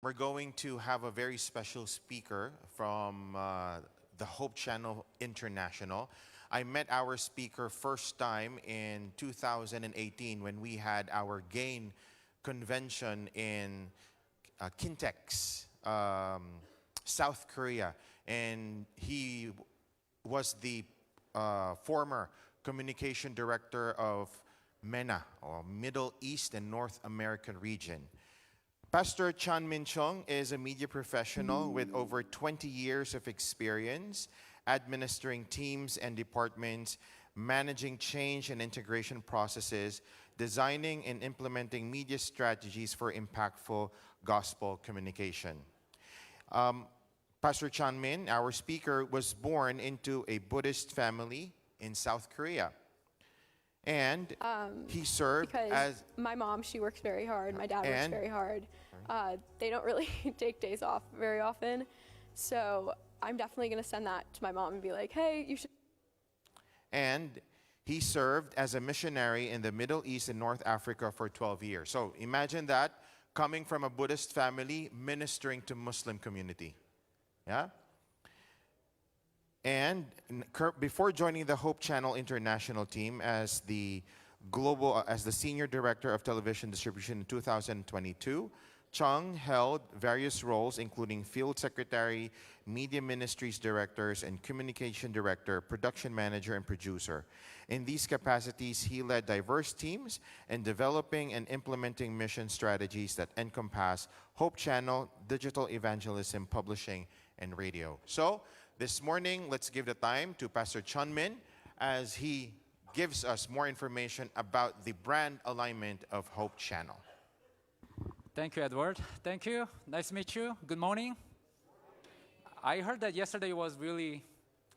We're going to have a very special speaker from the Hope Channel International. I met our speaker first time in 2018 when we had our GAIN convention in Kintex, South Korea. And he was the former communication director of MENA, or Middle East and North American region. Pastor Chanmin is a media professional with over 20 years of experience administering teams and departments, managing change and integration processes, designing and implementing media strategies for impactful gospel communication. Pastor Chanmin, our speaker, was born into a Buddhist family in South Korea. And he served because as... my mom, she works very hard. My dad works very hard. They don't really take days off very often. So I'm definitely going to send that to my mom and be like, hey, you should. And he served as a missionary in the Middle East and North Africa for 12 years. So imagine that, coming from a Buddhist family, ministering to Muslim community. Yeah? And before joining the Hope Channel International team as the senior director of television distribution in 2022, Chung held various roles including field secretary, media ministries directors, and communication director, production manager, and producer. In these capacities, he led diverse teams in developing and implementing mission strategies that encompass Hope Channel, digital evangelism, publishing, and radio. So, this morning, let's give the time to Pastor Chanmin as he gives us more information about the brand alignment of Hope Channel. Thank you, Edward. Thank you. Nice to meet you. Good morning. I heard that yesterday was really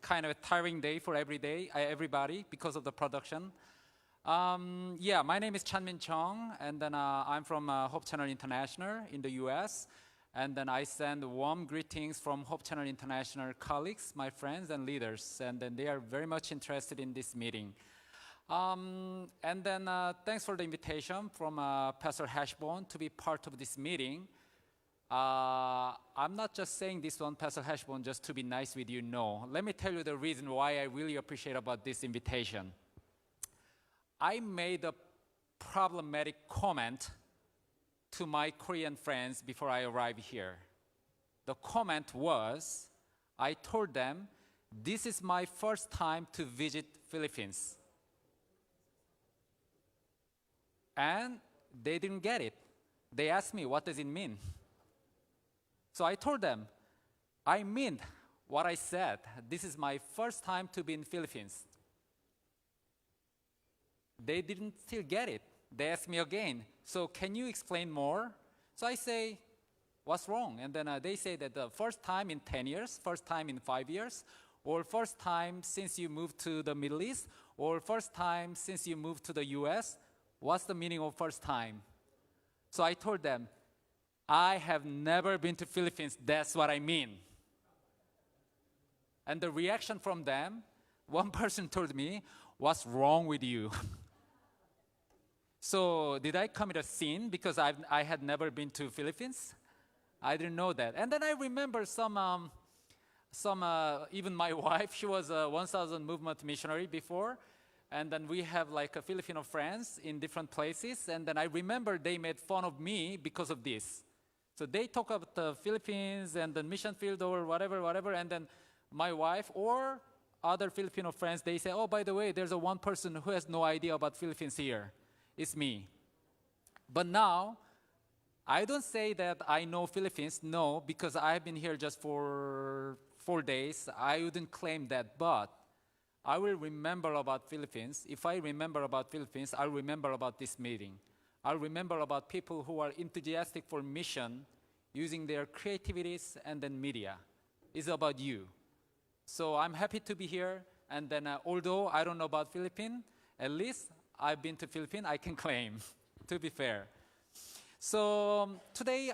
kind of a tiring day for everybody because of the production. Yeah, my name is Chanmin Chung, and then I'm from Hope Channel International in the US. And then I send warm greetings from Hope Channel International colleagues, my friends and leaders, and then they are very much interested in this meeting. And then thanks for the invitation from Pastor Hashbone to be part of this meeting. I'm not just saying this one, Pastor Hashbone, just to be nice with you, no. Let me tell you the reason why I really appreciate about this invitation. I made a problematic comment to my Korean friends before I arrived here. The comment was, I told them, this is my first time to visit Philippines. And they didn't get it. They asked me, what does it mean? So I told them, I mean what I said. This is my first time to be in Philippines. They didn't still get it. They asked me again, so can you explain more? So I say, what's wrong? And then they say that the first time in 10 years, first time in 5 years, or first time since you moved to the Middle East, or first time since you moved to the US, what's the meaning of first time? So I told them, I have never been to Philippines, that's what I mean. And the reaction from them, one person told me, what's wrong with you? So did I commit a sin because I had never been to Philippines? I didn't know that. And then I remember even my wife, she was a 1000 movement missionary before. And then we have like a Filipino friends in different places. And then I remember they made fun of me because of this. So they talk about the Philippines and the mission field or whatever. And then my wife or other Filipino friends, they say, oh, by the way, there's one person who has no idea about Philippines here. It's me. But now, I don't say that I know Philippines, no, because I've been here just for 4 days. I wouldn't claim that, but I will remember about Philippines. If I remember about Philippines, I'll remember about this meeting. I'll remember about people who are enthusiastic for mission, using their creativities and then media. It's about you. So I'm happy to be here. And then although I don't know about Philippines, at least I've been to Philippines, I can claim, to be fair. So today,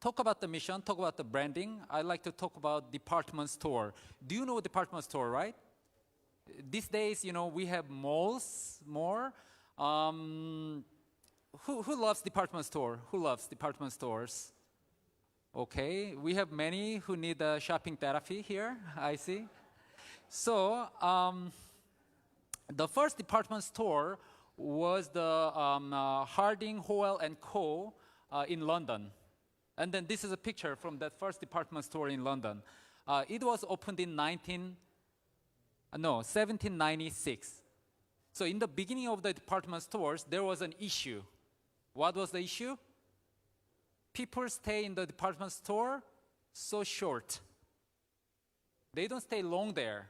talk about the mission, talk about the branding. I'd like to talk about department store. Do you know department store, right? These days, we have malls more. Who loves department store? Who loves department stores? Okay, we have many who need shopping therapy here, I see. So, the first department store was the Harding, Howell and Co. In London. And then this is a picture from that first department store in London. It was opened in 1796. So in the beginning of the department stores, there was an issue. What was the issue? People stay in the department store so short. They don't stay long there.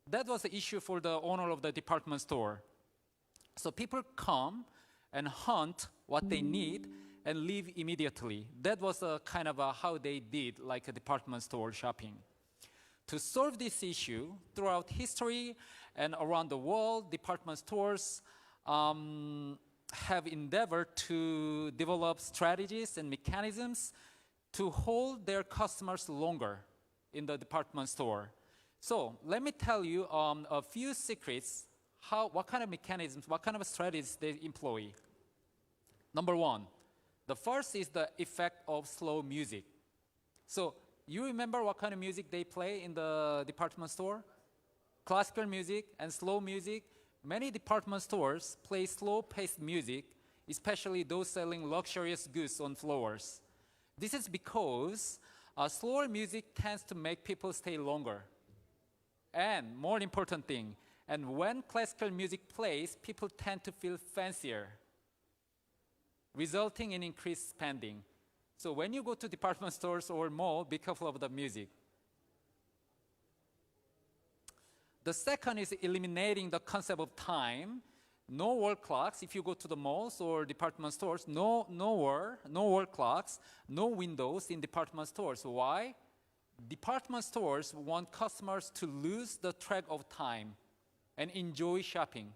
That was the issue for the owner of the department store. So people come and hunt what they need and leave immediately. That was kind of how they did like a department store shopping. To solve this issue, throughout history and around the world, department stores have endeavored to develop strategies and mechanisms to hold their customers longer in the department store. So let me tell you a few secrets, what kind of mechanisms, what kind of strategies they employ. Number one, the first is the effect of slow music. So you remember what kind of music they play in the department store? Classical music and slow music. Many department stores play slow-paced music, especially those selling luxurious goods on floors. This is because slower music tends to make people stay longer. And more important thing, and when classical music plays, people tend to feel fancier, resulting in increased spending. So when you go to department stores or mall, be careful of the music. The second is eliminating the concept of time. No wall clocks. If you go to the malls or department stores, no wall clocks, no windows in department stores. Why? Department stores want customers to lose the track of time and enjoy shopping.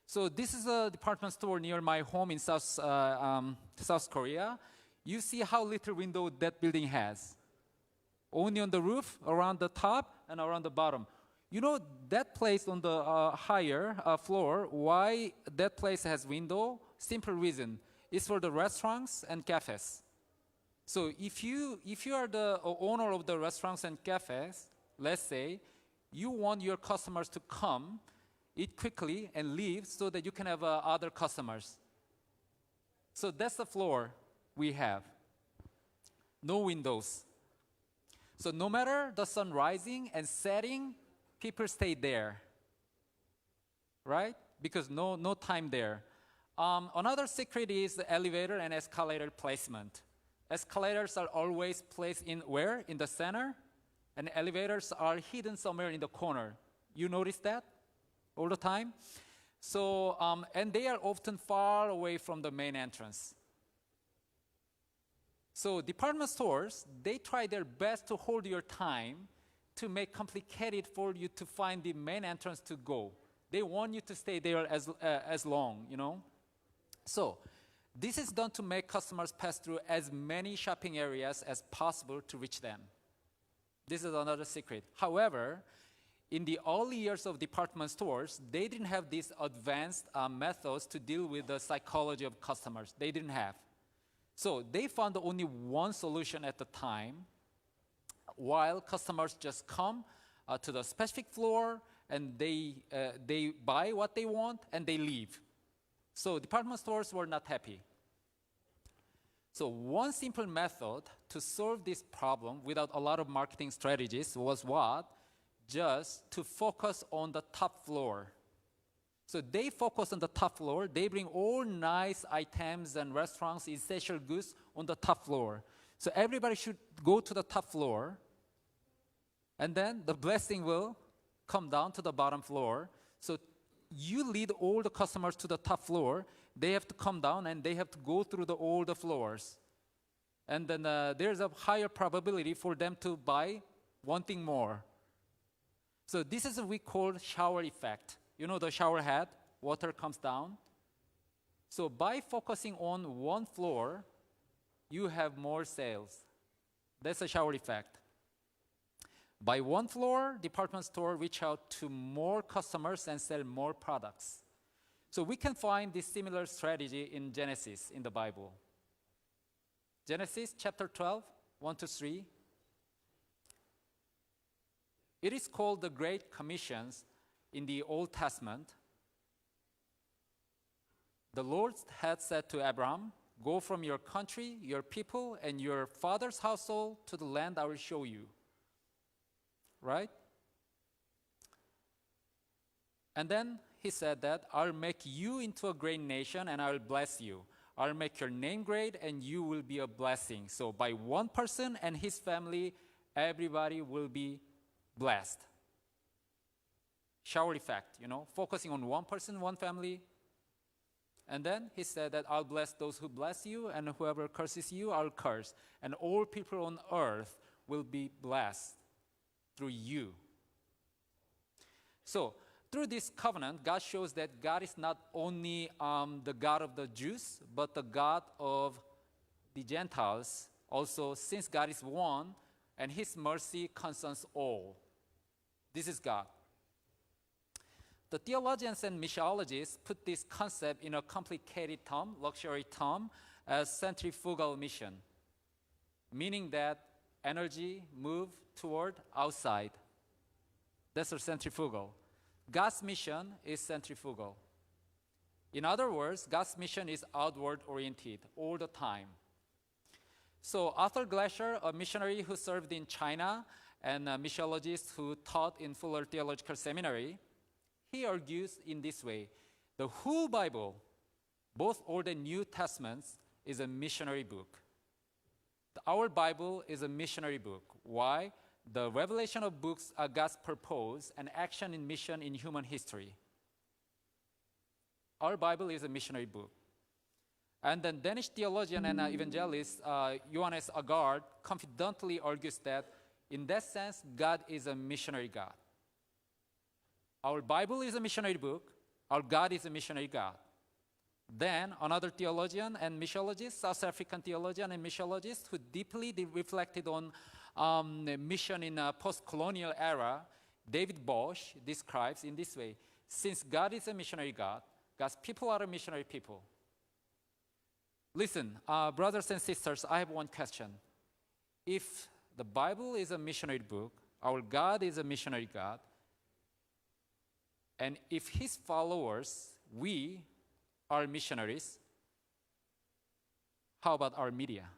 So this is a department store near my home in South Korea. You see how little window that building has. Only on the roof, around the top, and around the bottom. You know that place on the higher floor, why that place has window? Simple reason. It's for the restaurants and cafes. So if you are the owner of the restaurants and cafes, let's say, you want your customers to come, eat quickly, and leave so that you can have other customers. So that's the floor we have. No windows. So no matter the sun rising and setting, people stay there, right? Because no time there. Another secret is the elevator and escalator placement. Escalators are always placed in where? In the center. And elevators are hidden somewhere in the corner. You notice that all the time? So, and they are often far away from the main entrance. So department stores, they try their best to hold your time to make complicated for you to find the main entrance to go. They want you to stay there as long, you know? So this is done to make customers pass through as many shopping areas as possible to reach them. This is another secret. However, in the early years of department stores, they didn't have these advanced methods to deal with the psychology of customers. They didn't have. So they found only one solution at the time, while customers just come to the specific floor and they buy what they want and they leave. So department stores were not happy. So one simple method to solve this problem without a lot of marketing strategies was what? Just to focus on the top floor. So they focus on the top floor. They bring all nice items and restaurants, essential goods on the top floor. So everybody should go to the top floor, and then the blessing will come down to the bottom floor. So you lead all the customers to the top floor. They have to come down and they have to go through all the floors. And then there's a higher probability for them to buy one thing more. So this is what we call shower effect. You know the shower head, water comes down. So by focusing on one floor, you have more sales. That's a shower effect. By one floor, department store reach out to more customers and sell more products. So we can find this similar strategy in Genesis in the Bible. Genesis chapter 12, 1 to 3. It is called the Great Commissions in the Old Testament. The Lord had said to Abraham, "Go from your country, your people, and your father's household to the land I will show you." Right? And then he said that, "I'll make you into a great nation and I'll bless you. I'll make your name great and you will be a blessing." So by one person and his family, everybody will be blessed. Shower effect, focusing on one person, one family. And then he said that, "I'll bless those who bless you, and whoever curses you, I'll curse. And all people on earth will be blessed through you." So, through this covenant, God shows that God is not only the God of the Jews, but the God of the Gentiles. Also, since God is one, and His mercy concerns all. This is God. The theologians and missiologists put this concept in a complicated term, luxury term, as centrifugal mission, meaning that energy move toward outside. That's a centrifugal. God's mission is centrifugal. In other words, God's mission is outward oriented all the time. So Arthur Glaser, a missionary who served in China and a missiologist who taught in Fuller Theological Seminary, he argues in this way: the whole Bible, both Old and New Testaments, is a missionary book. Our Bible is a missionary book. Why? The revelation of books are God's purpose and action in mission in human history. Our Bible is a missionary book. And then Danish theologian and evangelist Johannes Agard confidently argues that in that sense, God is a missionary God. Our Bible is a missionary book. Our God is a missionary God. Then another theologian and missiologist, South African theologian and missiologist, who deeply reflected on mission in a post-colonial era, David Bosch, describes in this way: since God is a missionary God, God's people are a missionary people. Listen, brothers and sisters, I have one question. If the Bible is a missionary book, our God is a missionary God, and if His followers, we, are missionaries, how about our media?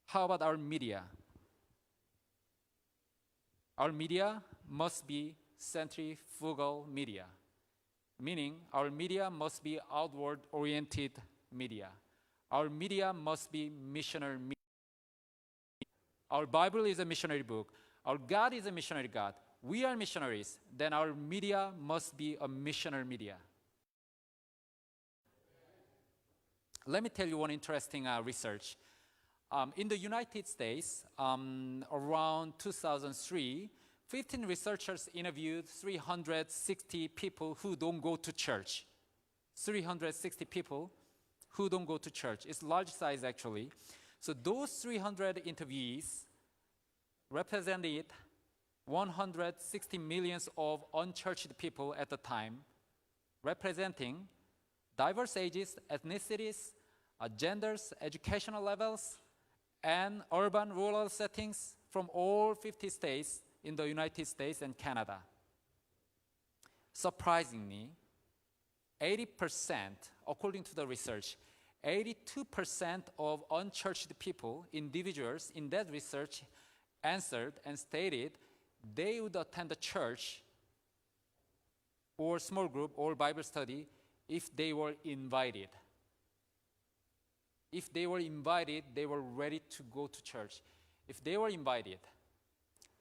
How about our media? Our media must be centrifugal media, meaning our media must be outward-oriented media. Our media must be missionary media. Our Bible is a missionary book. Our God is a missionary God. We are missionaries. Then our media must be a missionary media. Let me tell you one interesting research. In the United States, around 2003, 15 researchers interviewed 360 people who don't go to church. 360 people who don't go to church. It's large size, actually. So those 300 interviewees represented 160 millions of unchurched people at the time, representing diverse ages, ethnicities, genders, educational levels, and urban rural settings from all 50 states in the United States and Canada. Surprisingly, 80%, according to the research, 82% of unchurched people, individuals in that research, answered and stated they would attend a church or small group or Bible study if they were invited. If they were invited, they were ready to go to church. If they were invited,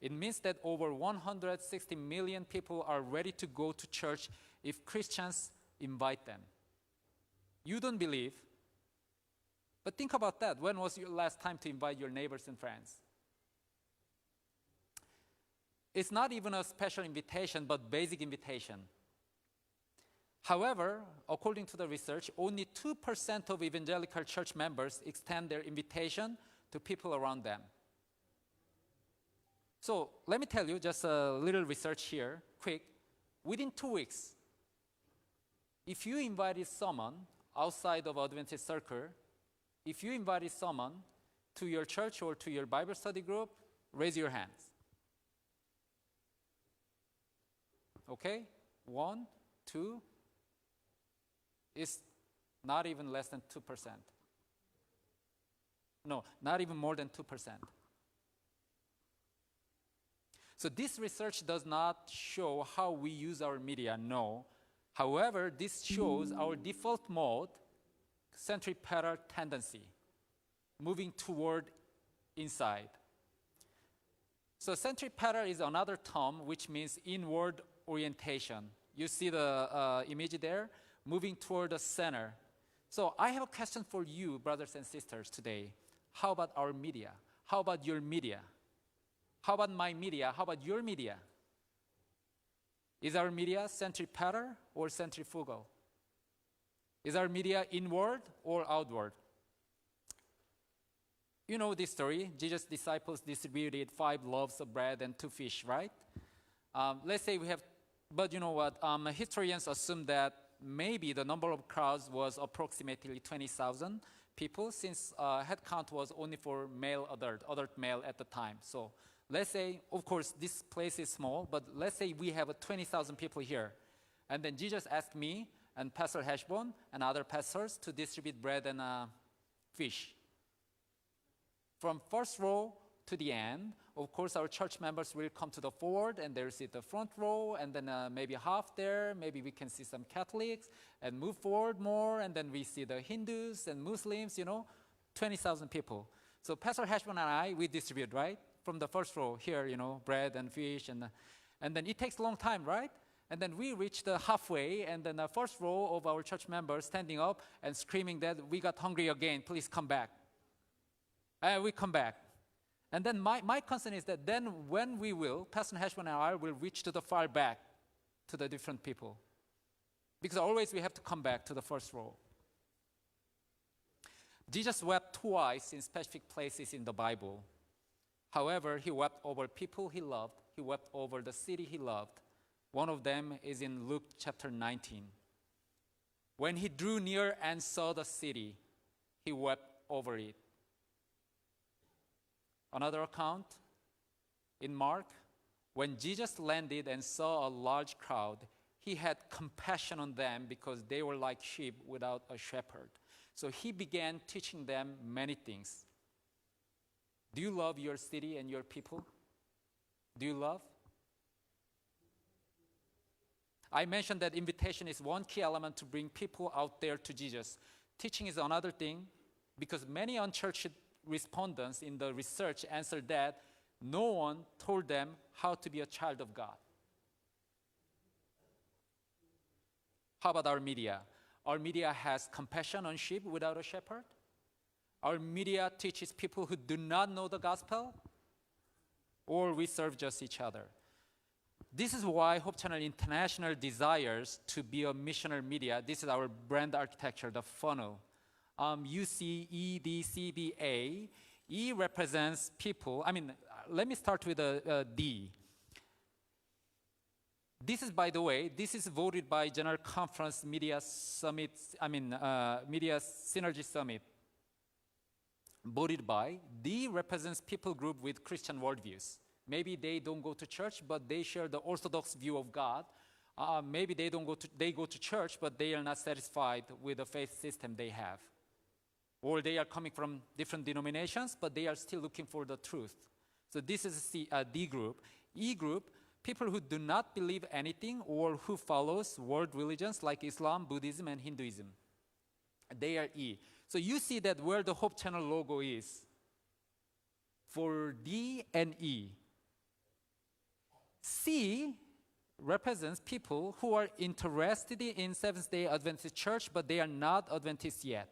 it means that over 160 million people are ready to go to church if Christians invite them. You don't believe, but think about that. When was your last time to invite your neighbors and friends? It's not even a special invitation, but basic invitation. However, according to the research, only 2% of evangelical church members extend their invitation to people around them. So let me tell you just a little research here, quick. Within 2 weeks, If you invited someone outside of Adventist circle, if you invited someone to your church or to your Bible study group, raise your hands. Okay? 1, 2. It's not even less than 2%. No, not even more than 2%. So this research does not show how we use our media, no. However, this shows our default mode, centripetal tendency, moving toward inside. So centripetal is another term which means inward orientation. You see the image there, moving toward the center. So I have a question for you, brothers and sisters, today. How about our media? How about your media? How about my media? How about your media? Is our media centripetal or centrifugal? Is our media inward or outward? You know this story. Jesus' disciples distributed 5 loaves of bread and 2 fish, right? Let's say we have, but you know what? Historians assume that maybe the number of crowds was approximately 20,000 people, since head count was only for male adult male at the time. So let's say, of course, this place is small, but let's say we have 20,000 people here. And then Jesus asked me and Pastor Hashbon and other pastors to distribute bread and fish. From first row to the end, of course, our church members will come to the forward and they'll sit the front row, and then maybe half there, maybe we can see some Catholics, and move forward more, and then we see the Hindus and Muslims, 20,000 people. So Pastor Hashbon and I, we distribute, right? From the first row here, bread and fish, and then it takes a long time, right? And then we reach the halfway, and then the first row of our church members standing up and screaming that we got hungry again, please come back. We come back. And then my concern is that then when we will, Pastor Hashman and I will reach to the far back to the different people. Because always we have to come back to the first row. Jesus wept twice in specific places in the Bible. However, he wept over people he loved. He wept over the city he loved. One of them is in Luke chapter 19. When he drew near and saw the city, he wept over it. Another account in Mark, when Jesus landed and saw a large crowd, he had compassion on them because they were like sheep without a shepherd. So he began teaching them many things. Do you love your city and your people? Do you love? I mentioned that invitation is one key element to bring people out there to Jesus. Teaching is another thing, because many unchurched respondents in the research answered that no one told them how to be a child of God. How about our media? Our media has compassion on sheep without a shepherd. Our media teaches people who do not know the gospel, or we serve just each other. This is why Hope Channel International desires to be a missionary media. This is our brand architecture, the funnel. You see E, D, C, B, A. E represents people. Let me start with D. This is, by the way, this is voted by General Conference Media Summit, Media Synergy Summit. Voted by. D represents people group with Christian worldviews. Maybe they don't go to church, but they share the orthodox view of God. Maybe they go to church, but they are not satisfied with the faith system they have. Or they are coming from different denominations, but they are still looking for the truth. So this is D group. E group, people who do not believe anything or who follows world religions like Islam, Buddhism, and Hinduism. They are E. So you see that where the Hope Channel logo is for D and E. C represents people who are interested in Seventh-day Adventist Church, but they are not Adventists yet.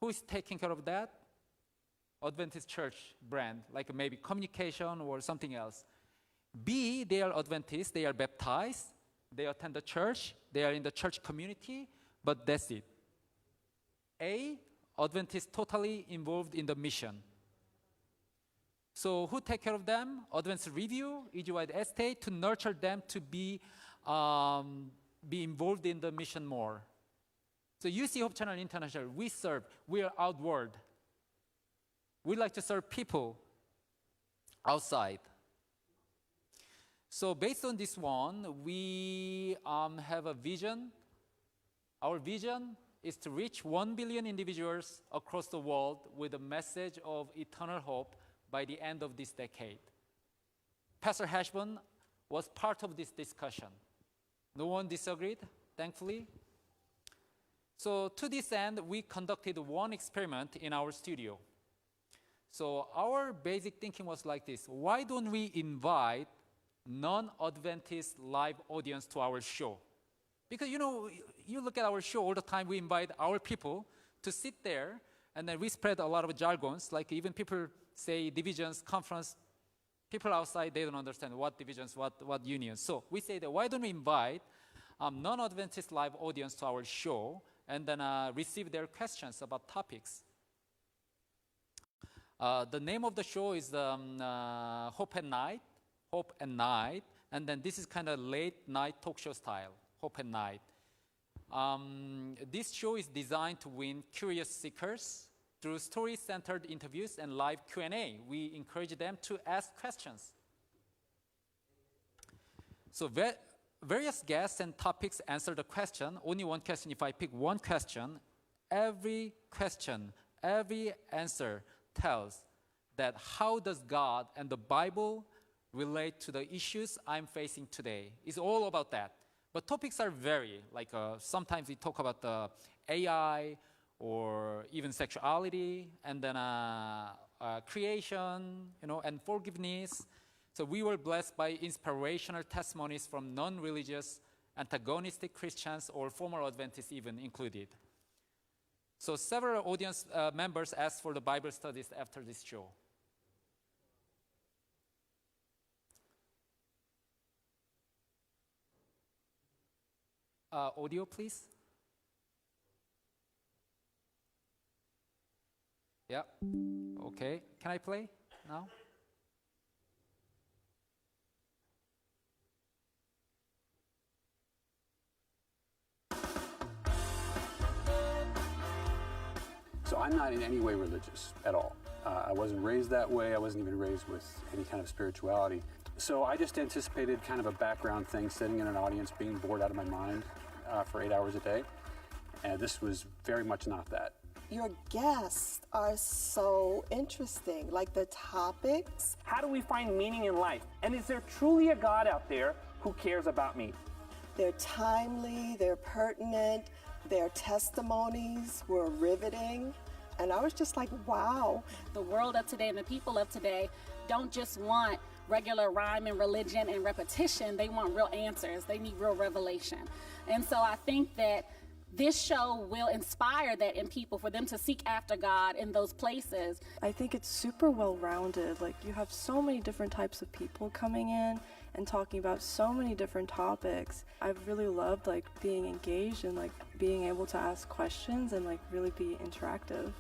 Who is taking care of that? Adventist Church brand, like maybe communication or something else. B, they are Adventists, they are baptized, they attend the church, they are in the church community, but that's it. A, Adventist totally involved in the mission. So who take care of them? Adventist Review, EG-wide estate, to nurture them to be be involved in the mission more. So you see Hope Channel International, we serve, we are outward. We like to serve people outside. So based on this one, we have a vision. Our vision is to reach 1 billion individuals across the world with a message of eternal hope by the end of this decade. Pastor Hashburn was part of this discussion. No one disagreed, thankfully. So to this end, we conducted one experiment in our studio. So our basic thinking was like this: why don't we invite non-Adventist live audience to our show? Because you look at our show all the time, we invite our people to sit there, and then we spread a lot of jargons, like even people say divisions, conference. People outside, they don't understand what divisions, what unions. So we say that why don't we invite non-Adventist live audience to our show and then receive their questions about topics. The name of the show is Hope at Night, and then this is kind of late night talk show style, Hope at Night. This show is designed to win curious seekers through story-centered interviews and live Q&A. We encourage them to ask questions. So various guests and topics answer the question. Only one question. If I pick one question, every answer tells that how does God and the Bible relate to the issues I'm facing today. It's all about that. But topics are vary. Like sometimes we talk about the AI or even sexuality, and then creation, and forgiveness. So we were blessed by inspirational testimonies from non-religious, antagonistic Christians or former Adventists even included. So several audience members asked for the Bible studies after this show. Audio, please. Yeah. Okay. Can I play now? So I'm not in any way religious at all. I wasn't raised that way. I wasn't even raised with any kind of spirituality. So I just anticipated kind of a background thing, sitting in an audience, being bored out of my mind for 8 hours a day. And this was very much not that. Your guests are so interesting, like the topics. How do we find meaning in life? And is there truly a God out there who cares about me? They're timely, they're pertinent, their testimonies were riveting. And I was just like, wow. The world of today and the people of today don't just want regular rhyme and religion and repetition. They want real answers. They need real revelation. And so I think that this show will inspire that in people, for them to seek after God in those places. I think it's super well-rounded. Like, you have so many different types of people coming in and talking about so many different topics. I've really loved being engaged and being able to ask questions and really be interactive.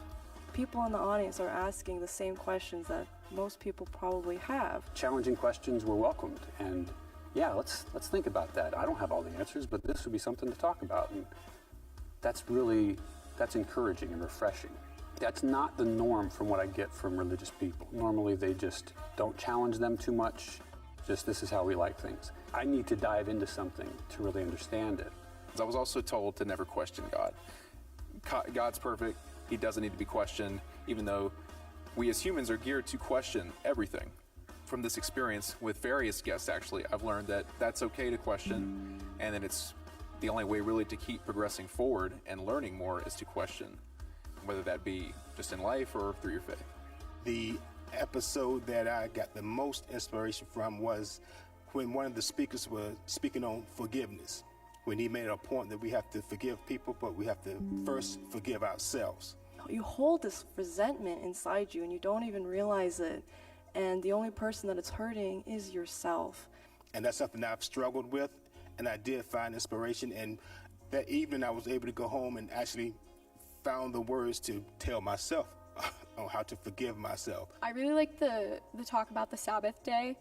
People in the audience are asking the same questions that most people probably have. Challenging questions were welcomed, and yeah, let's think about that. I don't have all the answers, but this would be something to talk about. And that's encouraging and refreshing. That's not the norm from what I get from religious people. Normally they just don't challenge them too much. Just, this is how we like things. I need to dive into something to really understand it. I was also told to never question God. God's perfect. He doesn't need to be questioned, even though we as humans are geared to question everything. From this experience with various guests, actually, I've learned that that's okay to question, and that it's the only way really to keep progressing forward and learning more is to question, whether that be just in life or through your faith. The episode that I got the most inspiration from was when one of the speakers was speaking on forgiveness, when he made a point that we have to forgive people, but we have to first forgive ourselves. You hold this resentment inside you and you don't even realize it, and the only person that it's hurting is yourself. And that's something that I've struggled with, and I did find inspiration, and that evening I was able to go home and actually found the words to tell myself on how to forgive myself. I really like the talk about the Sabbath day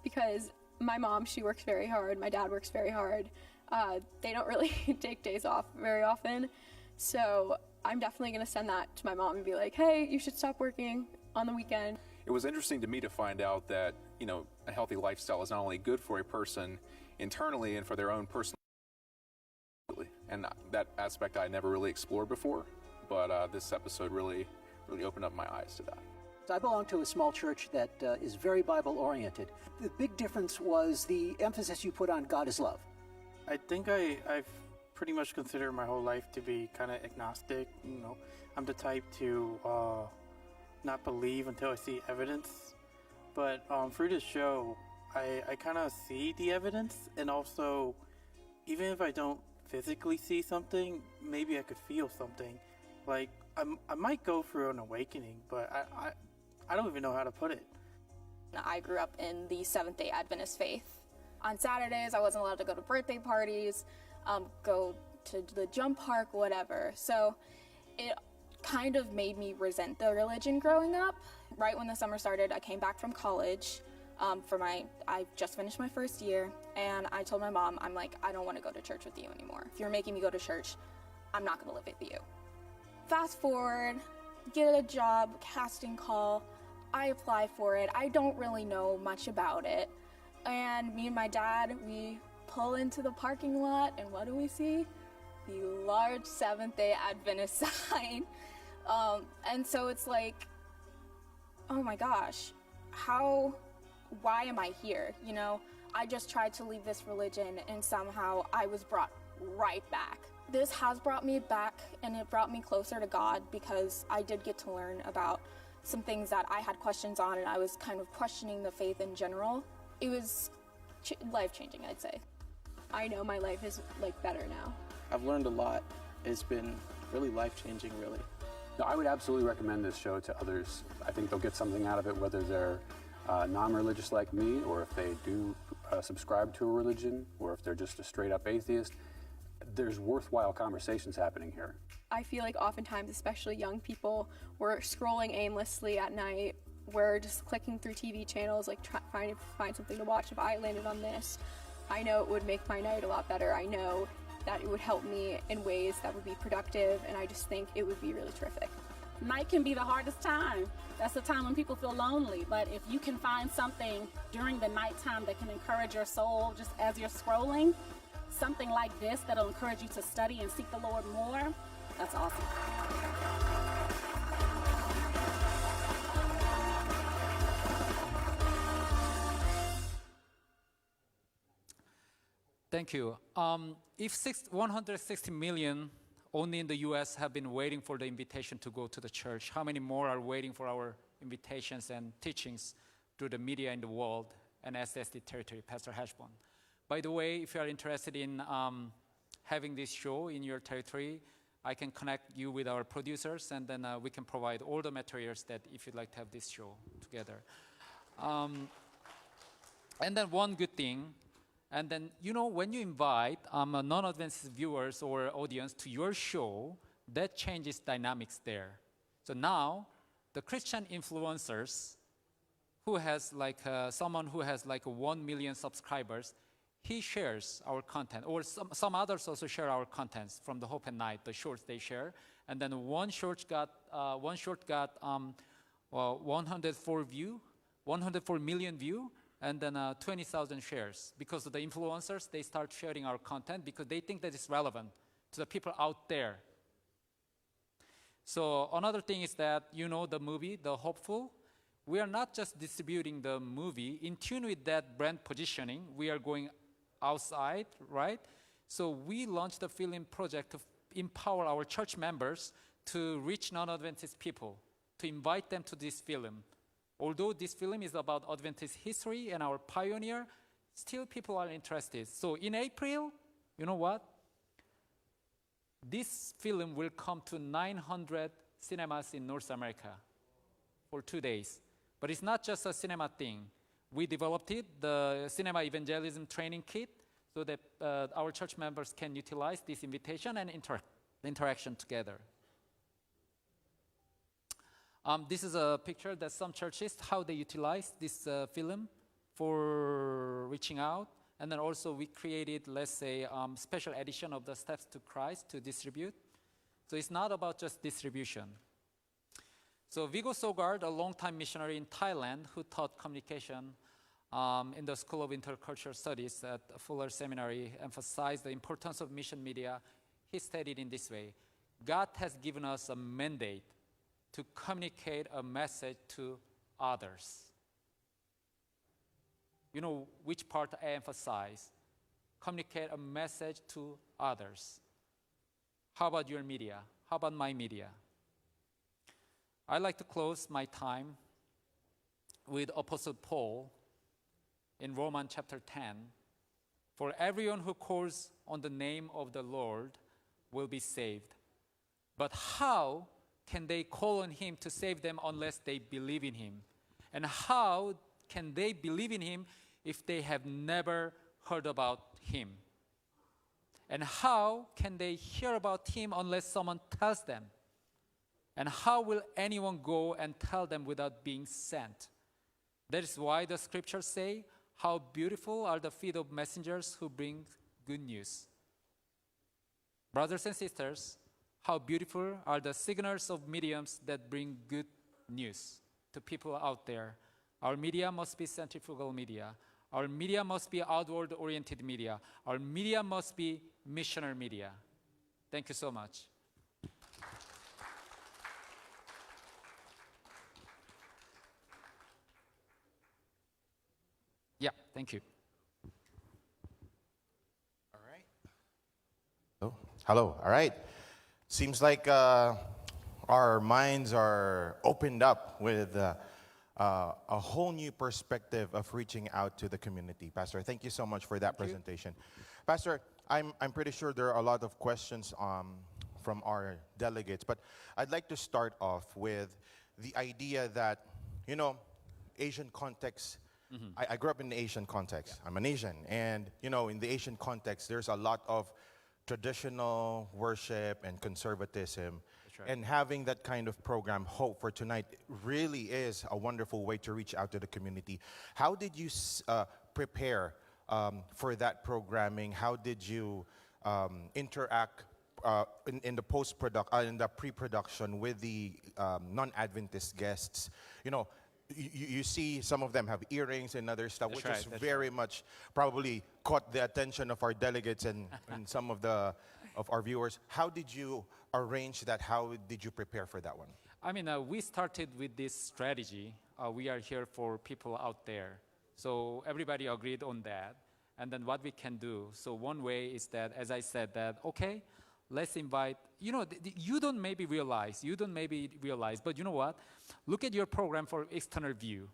because My mom, she works very hard. My dad works very hard. They don't really take days off very often. So I'm definitely going to send that to my mom and be like, hey, you should stop working on the weekend. It was interesting to me to find out that, a healthy lifestyle is not only good for a person internally and for their own personal, and that aspect I never really explored before, but this episode really opened up my eyes to that. I belong to a small church that is very Bible-oriented. The big difference was the emphasis you put on God is love. I think I've pretty much considered my whole life to be kind of agnostic. I'm the type to not believe until I see evidence. But through this show, I kind of see the evidence, and also, even if I don't physically see something, maybe I could feel something. Like, I might go through an awakening, but I don't even know how to put it. I grew up in the Seventh-day Adventist faith. On Saturdays, I wasn't allowed to go to birthday parties, go to the jump park, whatever. So it kind of made me resent the religion growing up. Right when the summer started, I came back from college. I just finished my first year, and I told my mom, I'm like, I don't want to go to church with you anymore. If you're making me go to church, I'm not going to live with you. Fast forward, get a job, casting call. I apply for it. I don't really know much about it. And me and my dad, we pull into the parking lot, and what do we see? The large Seventh-day Adventist sign. And so it's like, oh my gosh, why am I here? I just tried to leave this religion, and somehow I was brought right back. This has brought me back, and it brought me closer to God, because I did get to learn about some things that I had questions on, and I was kind of questioning the faith in general. It was life-changing, I'd say. I know my life is better now. I've learned a lot. It's been really life-changing, really. No, I would absolutely recommend this show to others. I think they'll get something out of it, whether they're non-religious like me, or if they do subscribe to a religion, or if they're just a straight-up atheist. There's worthwhile conversations happening here. I feel like oftentimes, especially young people, we're scrolling aimlessly at night. We're just clicking through TV channels, trying to find something to watch. If I landed on this, I know it would make my night a lot better. I know that it would help me in ways that would be productive, and I just think it would be really terrific. Night can be the hardest time. That's the time when people feel lonely. But if you can find something during the nighttime that can encourage your soul just as you're scrolling, something like this that'll encourage you to study and seek the Lord more, that's awesome. Thank you. If 160 million only in the US have been waiting for the invitation to go to the church, how many more are waiting for our invitations and teachings through the media in the world and SSD territory, Pastor Hashbon? By the way, if you are interested in having this show in your territory, I can connect you with our producers, and then we can provide all the materials that if you'd like to have this show together. And then one good thing, and then, when you invite non-Adventist viewers or audience to your show, that changes dynamics there. So now, the Christian influencers who has someone who has 1 million subscribers, he shares our content, or some others also share our contents from the Hope and Night, the shorts they share. And then one short got 104 million view, and then 20,000 shares. Because of the influencers, they start sharing our content because they think that it's relevant to the people out there. So another thing is that, the movie, The Hopeful, we are not just distributing the movie. In tune with that brand positioning, we are going outside, right? So we launched the film project to empower our church members to reach non-Adventist people, to invite them to this film. Although this film is about Adventist history and our pioneer, still people are interested. So in April, you know what? This film will come to 900 cinemas in North America for 2 days. But it's not just a cinema thing. We developed it, the cinema evangelism training kit, so that our church members can utilize this invitation and interaction together. This is a picture that some churches, how they utilize this film for reaching out. And then also we created, let's say, special edition of the Steps to Christ to distribute. So it's not about just distribution. So Viggo Sogard, a longtime missionary in Thailand who taught communication in the School of Intercultural Studies at Fuller Seminary, emphasized the importance of mission media. He stated in this way: God has given us a mandate to communicate a message to others. You know which part I emphasize? Communicate a message to others. How about your media? How about my media? I'd like to close my time with Apostle Paul in Romans chapter 10. For everyone who calls on the name of the Lord will be saved. But how can they call on him to save them unless they believe in him? And how can they believe in him if they have never heard about him? And how can they hear about him unless someone tells them? And how will anyone go and tell them without being sent? That is why the scriptures say, how beautiful are the feet of messengers who bring good news. Brothers and sisters, how beautiful are the signals of mediums that bring good news to people out there. Our media must be centrifugal media. Our media must be outward-oriented media. Our media must be missionary media. Thank you so much. Yeah, thank you. All right. Oh, hello. All right. Seems like our minds are opened up with a whole new perspective of reaching out to the community. Pastor, thank you so much for that presentation. Pastor, I'm pretty sure there are a lot of questions from our delegates, but I'd like to start off with the idea that, you know, Asian context. I grew up in the Asian context. Yeah. I'm an Asian. And, you know, in the Asian context, there's a lot of traditional worship and conservatism. Right. And having that kind of program, Hope for Tonight, really is a wonderful way to reach out to the community. How did you prepare for that programming? How did you interact in the in the pre-production with the non-Adventist guests? You know, you see some of them have earrings and other stuff, which is very much probably caught the attention of our delegates and some of our viewers. How did you arrange that? How did you prepare for that one? I mean, we started with this strategy. We are here for people out there. So everybody agreed on that. And then what we can do. So one way is that, as I said, that, okay, let's invite, you know, you don't maybe realize, but you know what? Look at your program for external view.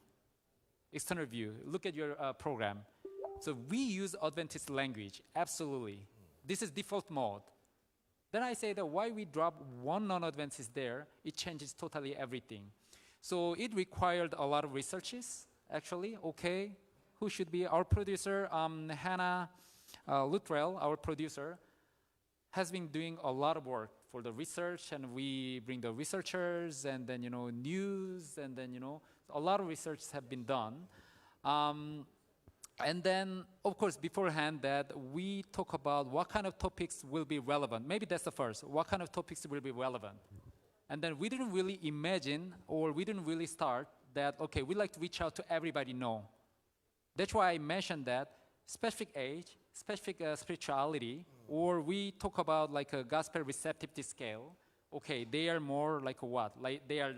Look at your program. So we use Adventist language, absolutely. This is default mode. Then I say that why we drop one non-Adventist there, it changes totally everything. So it required a lot of researches, actually. Okay, who should be our producer? Hannah Luttrell, our producer, has been doing a lot of work for the research, and we bring the researchers, and then, you know, news, and then, you know, a lot of research have been done. And then, of course, beforehand that we talk about what kind of topics will be relevant. Maybe that's the first. What kind of topics will be relevant? And then we didn't really imagine, or we didn't really start that, okay, we like to reach out to everybody, no. That's why I mentioned that specific age, specific spirituality, or we talk about like a gospel receptivity scale. Okay, they are more like what? Like they are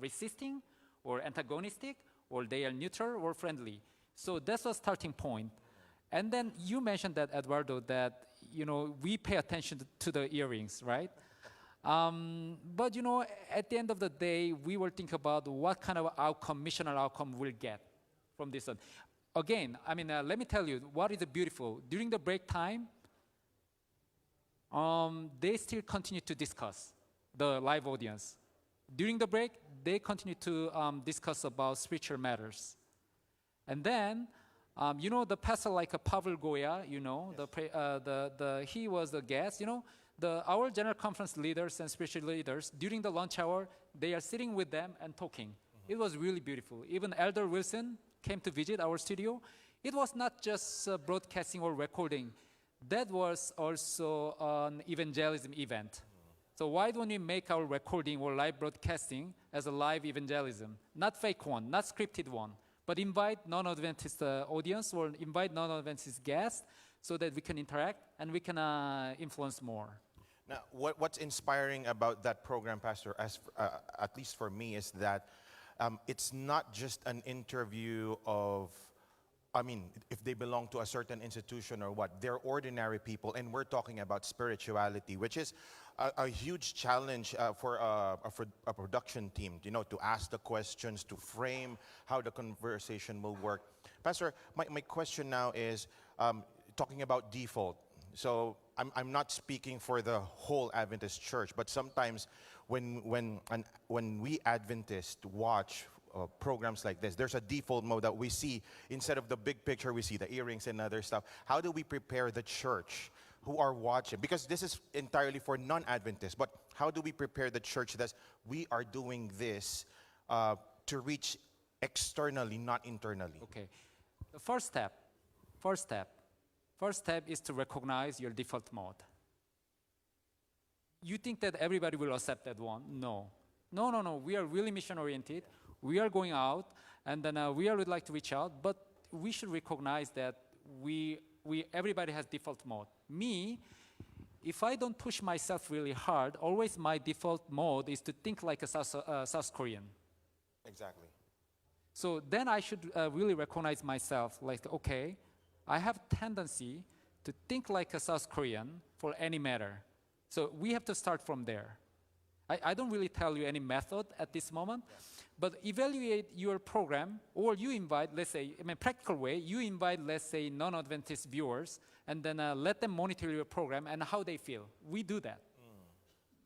resisting or antagonistic, or they are neutral or friendly. So that's a starting point. And then you mentioned that, Eduardo, that, you know, we pay attention to the earrings, right? But, you know, at the end of the day, we will think about what kind of outcome, missional outcome we'll get from this one. Again, I mean, let me tell you, what is beautiful? During the break time, they still continue to discuss, the live audience. During the break, they continue to discuss about spiritual matters. And then, you know, the pastor like Pavel Goya, you know, yes. He was the guest, you know, our general conference leaders and spiritual leaders, during the lunch hour, they are sitting with them and talking. Mm-hmm. It was really beautiful. Even Elder Wilson came to visit our studio, it was not just broadcasting or recording. That was also an evangelism event. So why don't we make our recording or live broadcasting as a live evangelism? Not fake one, not scripted one, but invite non-Adventist audience or invite non-Adventist guests so that we can interact and we can influence more. Now, what's inspiring about that program, Pastor, at least for me, is that it's not just an interview of, I mean, if they belong to a certain institution or what, they're ordinary people, and we're talking about spirituality, which is a huge challenge for a production team, you know, to ask the questions, to frame how the conversation will work. Pastor, my question now is talking about default. So I'm not speaking for the whole Adventist church, but sometimes when we Adventists watch programs like this, there's a default mode that we see. Instead of the big picture, we see the earrings and other stuff. How do we prepare the church who are watching? Because this is entirely for non-Adventists, but how do we prepare the church that we are doing this to reach externally, not internally? Okay. The first step is to recognize your default mode. You think that everybody will accept that one? No. We are really mission oriented. We are going out, and then we would like to reach out, but we should recognize that everybody has default mode. Me, if I don't push myself really hard, always my default mode is to think like a South Korean. Exactly. So then I should really recognize myself, like, okay, I have tendency to think like a South Korean for any matter. So we have to start from there. I don't really tell you any method at this moment, but evaluate your program, or you invite, let's say, in a practical way, you invite, let's say, non-Adventist viewers, and then let them monitor your program and how they feel. We do that.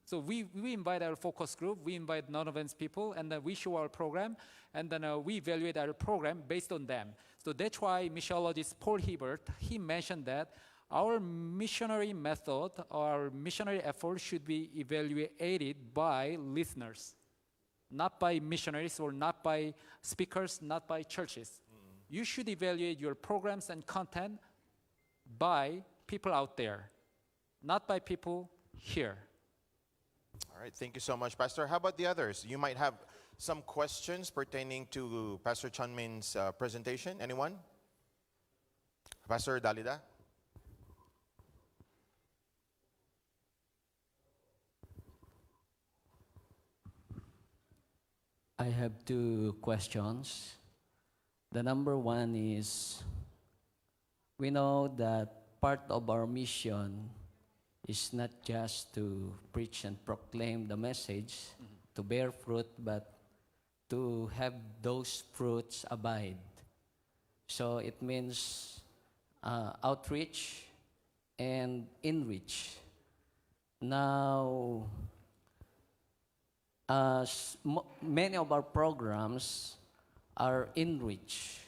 So we invite our focus group, we invite non-Adventist people, and then we show our program, and then we evaluate our program based on them. So that's why missiologist Paul Hiebert, he mentioned that our missionary method, our missionary effort should be evaluated by listeners, not by missionaries or not by speakers, not by churches. You should evaluate your programs and content by people out there, not by people here. All right, thank you so much, Pastor. How about the others? You might have some questions pertaining to Pastor Chanmin's presentation. Anyone? Pastor Dalida? I have two questions. The number one is, we know that part of our mission is not just to preach and proclaim the message, to bear fruit, but to have those fruits abide. So it means outreach and enrich. Now, many of our programs are enrich.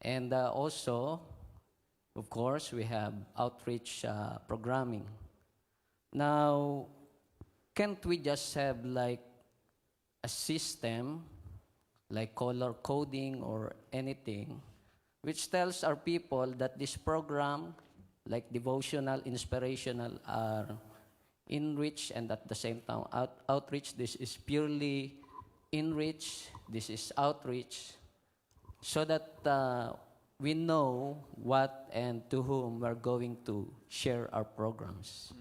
And also, of course, we have outreach programming. Now, can't we just have like a system, like color coding or anything, which tells our people that this program, like devotional, inspirational, are enrich, and at the same time outreach? This is purely enrich, this is outreach, so that we know what and to whom we're going to share our programs.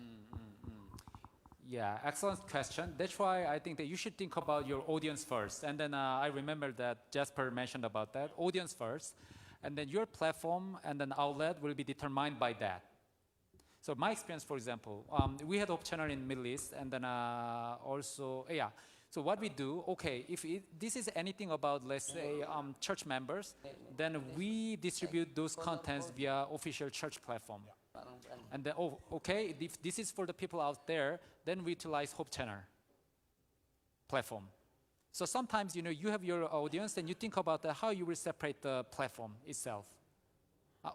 Yeah, excellent question. That's why I think that you should think about your audience first. And then I remember that Jasper mentioned about that, audience first. And then your platform and then outlet will be determined by that. So my experience, for example, we had Hope Channel in Middle East, and then also, So what we do, okay, if this is anything about, let's say, church members, then we distribute those contents via official church platform. And then, okay, if this is for the people out there, then we utilize Hope Channel platform. So sometimes, you have your audience, and you think about how you will separate the platform itself.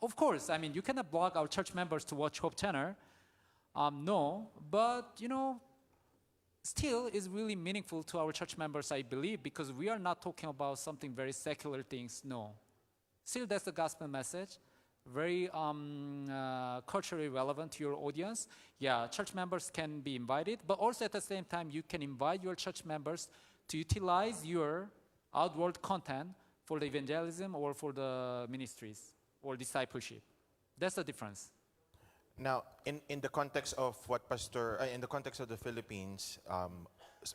Of course, I mean, you cannot block our church members to watch Hope Channel. No, but, still is really meaningful to our church members, I believe, because we are not talking about something very secular things, no. Still, that's the gospel message, very culturally relevant to your audience. Yeah, church members can be invited, but also at the same time, you can invite your church members to utilize your outward content for the evangelism or for the ministries or discipleship. That's the difference. Now, in the context of what Pastor, in the context of the Philippines,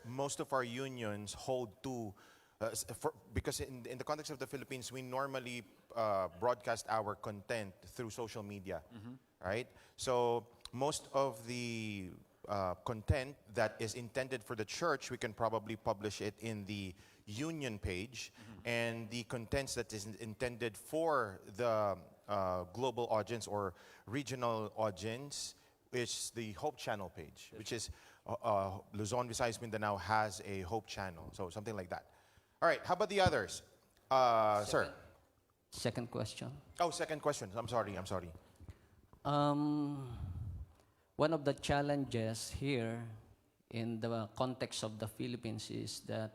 most of our unions hold to, because in the context of the Philippines, we normally broadcast our content through social media, right? So most of the content that is intended for the church, we can probably publish it in the union page, and the contents that is intended for the global audience or regional audience is the Hope Channel page, which is Luzon, Visayas, Mindanao has a Hope Channel, so something like that. All right, how about the others? Sir. Second question. Oh, second question. I'm sorry. One of the challenges here in the context of the Philippines is that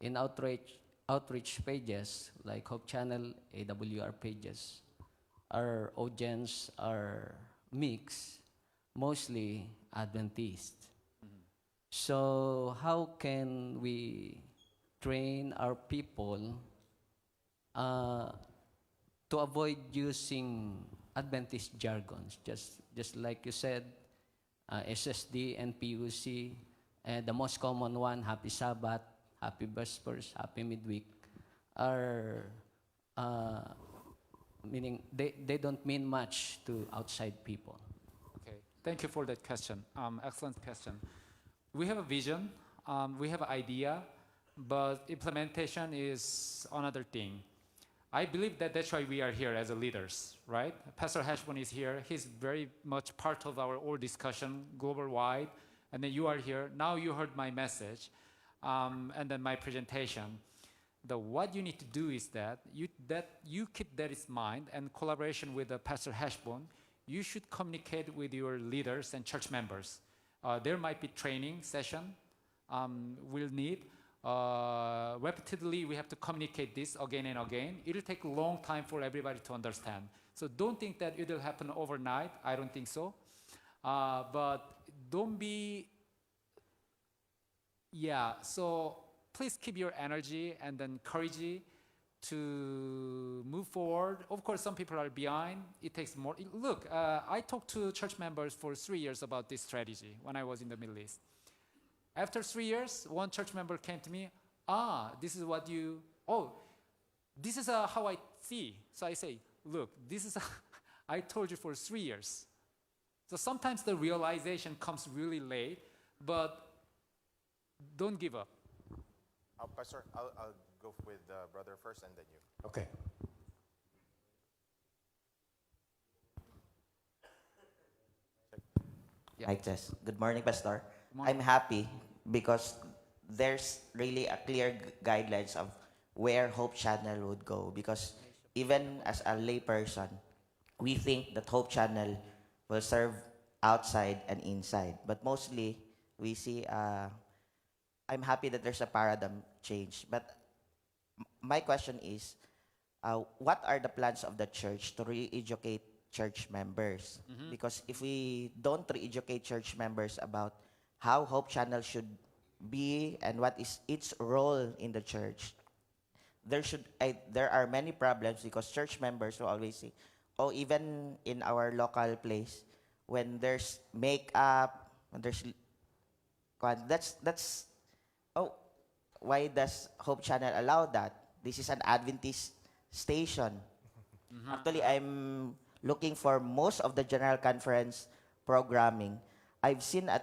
in outreach pages like Hope Channel, AWR pages, our audience are mixed, mostly Adventist. So how can we train our people to avoid using Adventist jargons, just like you said, SSD and PUC, and the most common one, Happy Sabbath, Happy Vespers, Happy Midweek, are meaning they don't mean much to outside people. Okay, thank you for that question. Excellent question. We have a vision, we have an idea, but implementation is another thing. I believe that that's why we are here as a leaders, right? Pastor Hashbon is here. He's very much part of our whole discussion global-wide. And then you are here. Now you heard my message and then my presentation. What you need to do is that you keep that in mind, and collaboration with Pastor Hashbon, you should communicate with your leaders and church members. There might be training session we'll need. Repeatedly, we have to communicate this again and again. It'll take a long time for everybody to understand. So don't think that it'll happen overnight. I don't think so. But don't be, so please keep your energy and then courage to move forward. Of course, some people are behind. It takes more. Look, I talked to church members for 3 years about this strategy when I was in the Middle East. After 3 years, one church member came to me, this is what this is how I see. So I say, look, this is, I told you for 3 years. So sometimes the realization comes really late, but don't give up. Pastor, I'll go with brother first and then you. Okay. Yeah. Hi, Tess. Good morning, Pastor. Morning. I'm happy because there's really a clear guidelines of where Hope Channel would go, because even as a layperson, we think that Hope Channel will serve outside and inside, but mostly we see I'm happy that there's a paradigm change, but my question is, what are the plans of the church to re-educate church members? Because if we don't re-educate church members about how Hope Channel should be and what is its role in the church, there are many problems, because church members will always say, even in our local place, when there's makeup, when there's why does Hope Channel allow that? This is an Adventist station. Actually, I'm looking for most of the general conference programming. I've seen a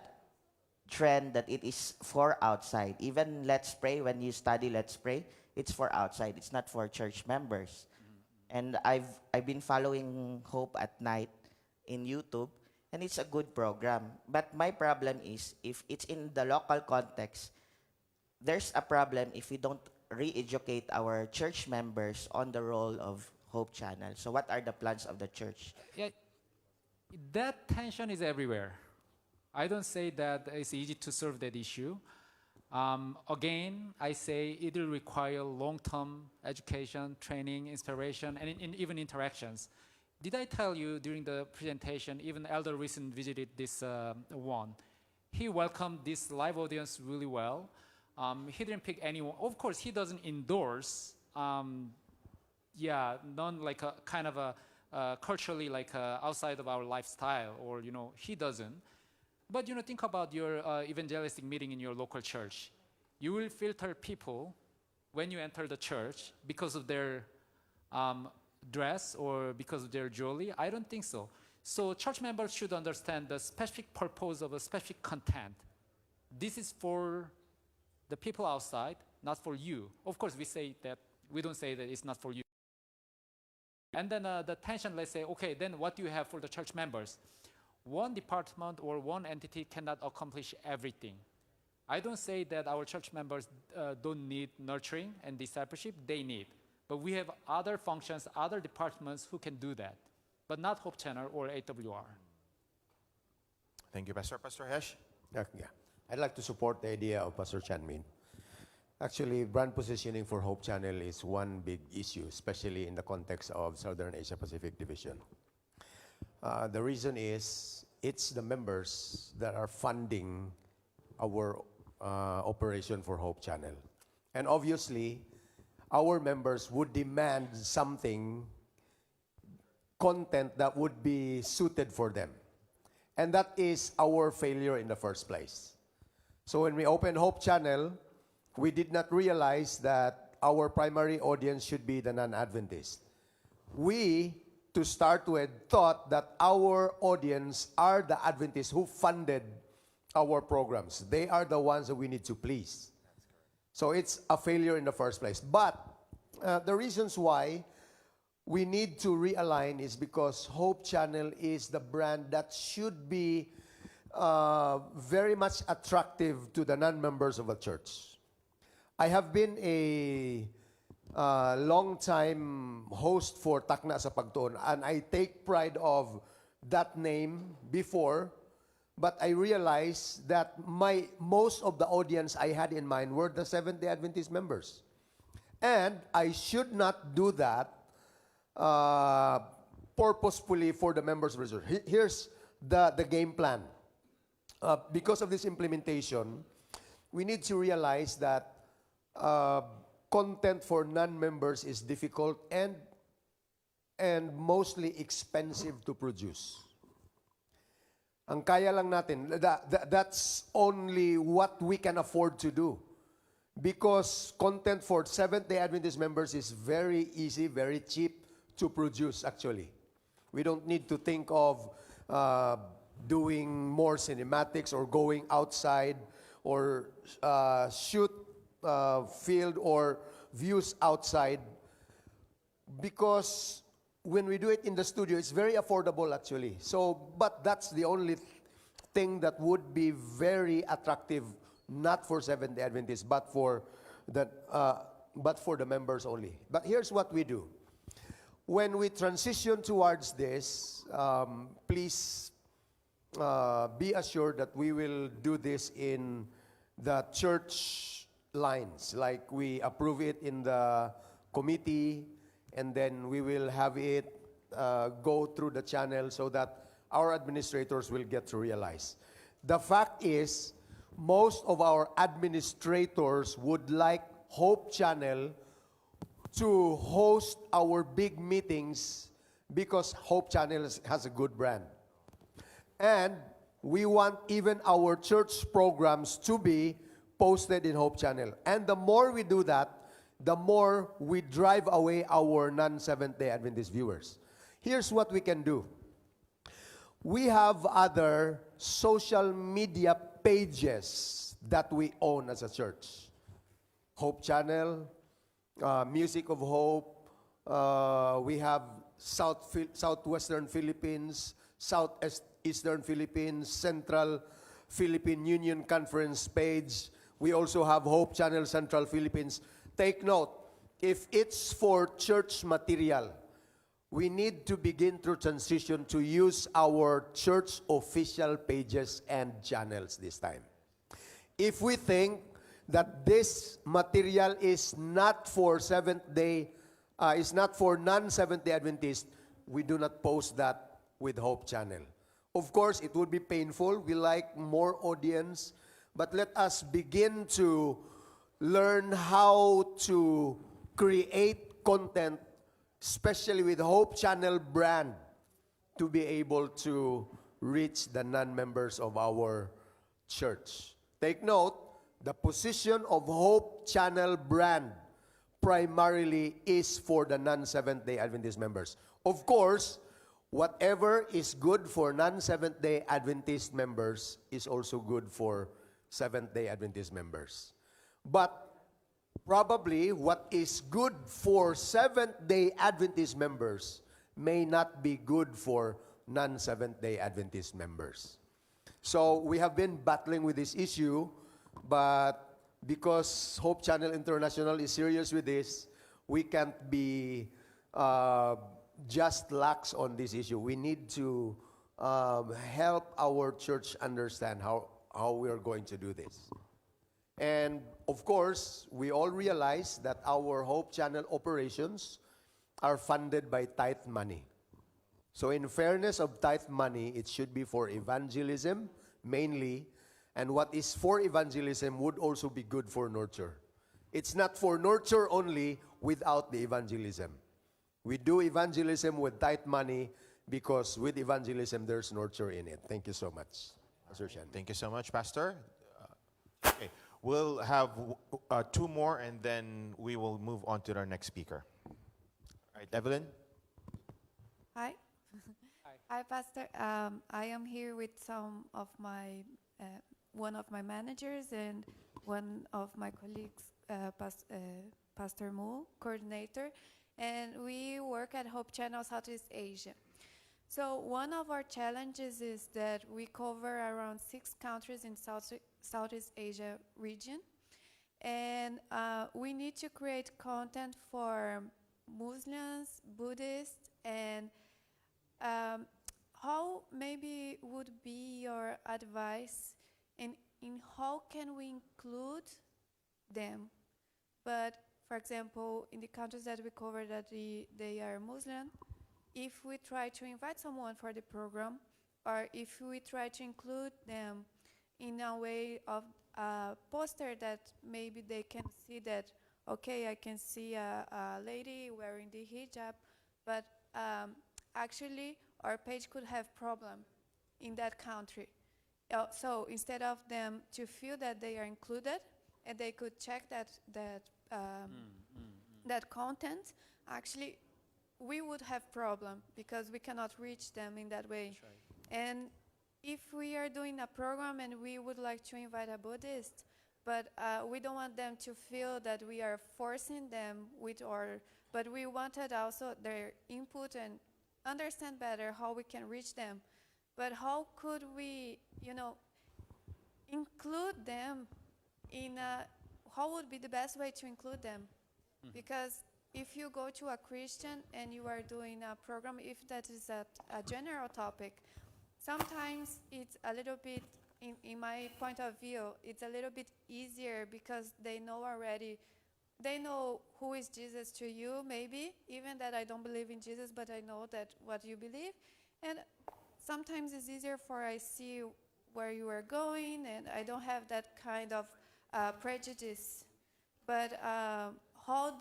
trend that it is for outside. Even Let's Pray, when you study Let's Pray, it's for outside. It's not for church members. And I've been following Hope at Night in YouTube, and it's a good program. But my problem is, if it's in the local context, there's a problem if we don't re-educate our church members on the role of Hope Channel. So what are the plans of the church? Yeah, that tension is everywhere. I don't say that it's easy to solve that issue. Again, I say it will require long-term education, training, inspiration, and even interactions. Did I tell you during the presentation, even Elder recently visited this one. He welcomed this live audience really well. He didn't pick anyone. Of course, he doesn't endorse, none like a kind of a culturally like outside of our lifestyle, or he doesn't. But think about your evangelistic meeting in your local church. You will filter people when you enter the church because of their dress or because of their jewelry. I don't think so. So church members should understand the specific purpose of a specific content. This is for the people outside, not for you. Of course, we don't say that it's not for you. And then the tension, let's say, okay, then what do you have for the church members? One department or one entity cannot accomplish everything. I don't say that our church members don't need nurturing and discipleship. They need. But we have other functions, other departments who can do that, but not Hope Channel or AWR. Thank you, Pastor. Pastor Hesh? Yeah. I'd like to support the idea of Pastor Chanmin. Actually, brand positioning for Hope Channel is one big issue, especially in the context of Southern Asia Pacific Division. The reason is it's the members that are funding our operation for Hope Channel. And obviously, our members would demand content that would be suited for them. And that is our failure in the first place. So when we opened Hope Channel, we did not realize that our primary audience should be the non-Adventist. We, to start with, thought that our audience are the Adventists who funded our programs. They are the ones that we need to please. So it's a failure in the first place. But the reasons why we need to realign is because Hope Channel is the brand that should be very much attractive to the non-members of a church. I have been a long-time host for Takna sa Pagtuon, and I take pride of that name before, but I realized that most of the audience I had in mind were the Seventh-day Adventist members. And I should not do that purposefully for the members of the church. Here's the game plan. Because of this implementation, we need to realize that content for non-members is difficult and mostly expensive to produce. Ang kaya lang natin, that's only what we can afford to do. Because content for Seventh-day Adventist members is very easy, very cheap to produce actually. We don't need to think of doing more cinematics or going outside or shoot field or views outside, because when we do it in the studio, it's very affordable actually. So, but that's the only thing that would be very attractive, not for Seventh-day Adventists, but for the members only. But here's what we do. When we transition towards this, please be assured that we will do this in the church lines, like we approve it in the committee, and then we will have it go through the channel so that our administrators will get to realize. The fact is, most of our administrators would like Hope Channel to host our big meetings because Hope Channel has a good brand. And we want even our church programs to be posted in Hope Channel. And the more we do that, the more we drive away our non-Seventh-day Adventist viewers. Here's what we can do. We have other social media pages that we own as a church. Hope Channel, Music of Hope, we have Southwestern Philippines, Southeastern Philippines, Central Philippine Union Conference page. We also have Hope Channel Central Philippines. Take note, if it's for church material, we need to begin to transition to use our church official pages and channels this time. If we think that this material is not for is not for non-Seventh-day Adventists, we do not post that with Hope Channel. Of course, it would be painful. We like more audience, but let us begin to learn how to create content, especially with Hope Channel brand, to be able to reach the non-members of our church. Take note, the position of Hope Channel brand primarily is for the non-Seventh-day Adventist members. Of course, whatever is good for non-Seventh-day Adventist members is also good for Seventh-day Adventist members. But probably what is good for Seventh-day Adventist members may not be good for non-Seventh-day Adventist members. So we have been battling with this issue, but because Hope Channel International is serious with this, we can't be just lax on this issue. We need to help our church understand how we are going to do this. And of course, we all realize that our Hope Channel operations are funded by tithe money. So in fairness of tithe money, it should be for evangelism mainly, and what is for evangelism would also be good for nurture. It's not for nurture only without the evangelism. We do evangelism with tithe money because with evangelism there's nurture in it. Thank you so much, Pastor Shen. Thank you so much, Pastor. Okay, we'll have two more and then we will move on to our next speaker. All right, Evelyn? Hi. Hi, Pastor. I am here with some of my, one of my managers and one of my colleagues, Pastor Mu, coordinator, and we work at Hope Channel Southeast Asia. So one of our challenges is that we cover around 6 countries in Southeast Asia region, and we need to create content for Muslims, Buddhists, and how maybe would be your advice in how can we include them? But for example, in the countries that we cover that they are Muslim, if we try to invite someone for the program, or if we try to include them in a way of a poster that maybe they can see that, okay, I can see a lady wearing the hijab, but actually our page could have problem in that country. So instead of them to feel that they are included and they could check that content, actually we would have problem because we cannot reach them in that way. Right. And if we are doing a program and we would like to invite a Buddhist, but we don't want them to feel that we are forcing them with our, but we wanted also their input and understand better how we can reach them. But how could we, include them in how would be the best way to include them? Mm-hmm. Because if you go to a Christian and you are doing a program, if that is a general topic, sometimes it's a little bit, in my point of view, it's a little bit easier because they know already, they know who is Jesus to you, maybe, even that I don't believe in Jesus, but I know that what you believe. And sometimes it's easier for I see where you are going, and I don't have that kind of prejudice. But how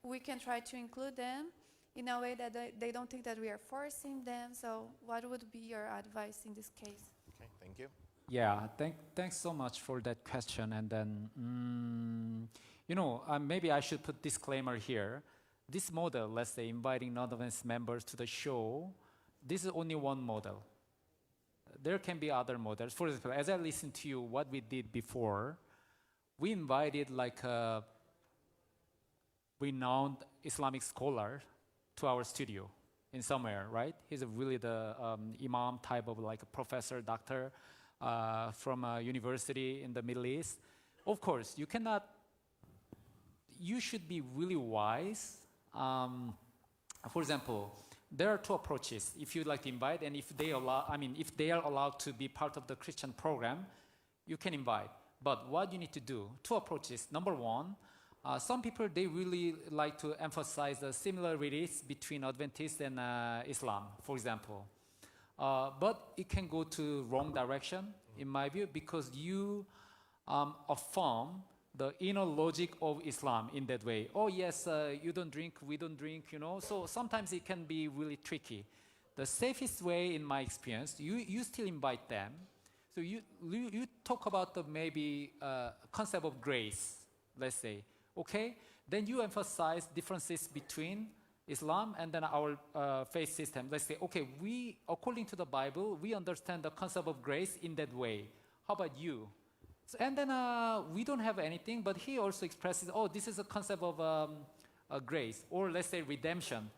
we can try to include them in a way that they don't think that we are forcing them. So what would be your advice in this case? Okay, thank you. Yeah, thanks so much for that question. And then, maybe I should put disclaimer here. This model, let's say inviting non-advanced members to the show, this is only one model. There can be other models. For example, as I listened to you, what we did before, we invited like a renowned Islamic scholar to our studio in somewhere, right? He's really the imam type of like a professor, doctor from a university in the Middle East. Of course, you should be really wise. For example, there are 2 approaches. If you'd like to invite, and if they are allowed to be part of the Christian program, you can invite. But what you need to do, two approaches. Number one, some people, they really like to emphasize the similarities between Adventists and Islam, for example. But it can go to wrong direction, in my view, because you affirm the inner logic of Islam in that way. Oh yes, you don't drink, we don't drink, you know. So sometimes it can be really tricky. The safest way, in my experience, you still invite them. So you talk about the maybe concept of grace, let's say, okay? Then you emphasize differences between Islam and then our faith system. Let's say, okay, we, according to the Bible, we understand the concept of grace in that way. How about you? So, and then we don't have anything, but he also expresses, oh, this is a concept of grace, or let's say redemption.